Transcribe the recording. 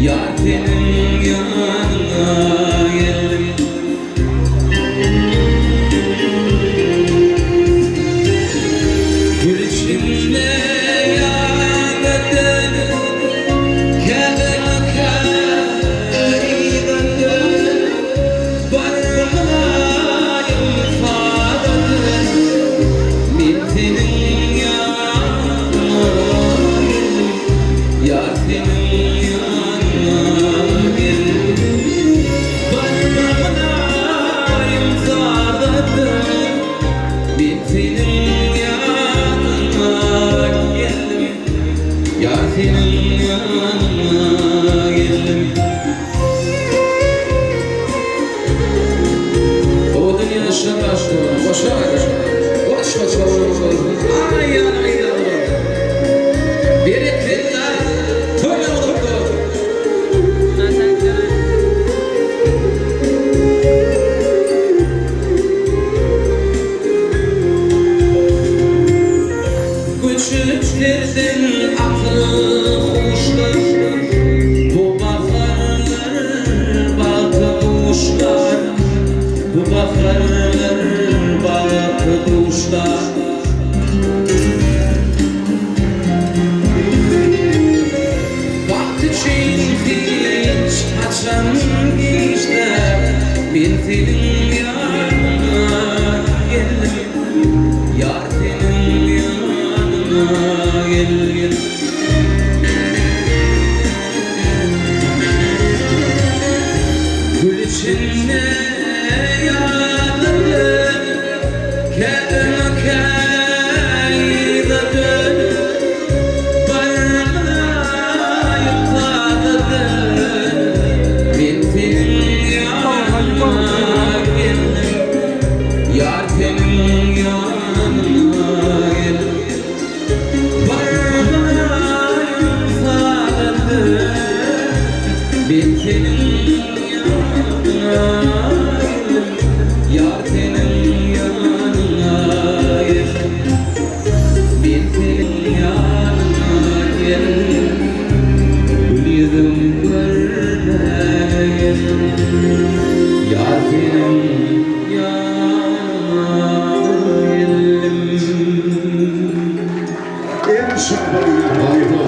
Yar senin yanına geldim. Gül içinde yanadın, kendime kaydın. Varmayım fadın, min senin yanına geldim. Yar senin yanına geldim. Varmayım fadın, min senin yanına geldim. Yar senin yanına geldim. O dünya şaştı, boşa boş ay biriktirler tövbe olurdu. Küçüklerden akıl kuşlar, bu baharlar balkı kuşlar, bu baharlar balkı kuşlar. Vakti için hiç açan geçler, ben senin yanına geldim. Yar senin yanına geldim. Gül içinde yanadın, kendime kaydın. Varmayım fadın, min senin yanına geldim. Yar senin yanına geldim. Varmayım fadın, min senin yanına geldim. Yar senin yanına geldim. Min senin yanına geldim. Gül yüzüm görmedim. Yar senin yanına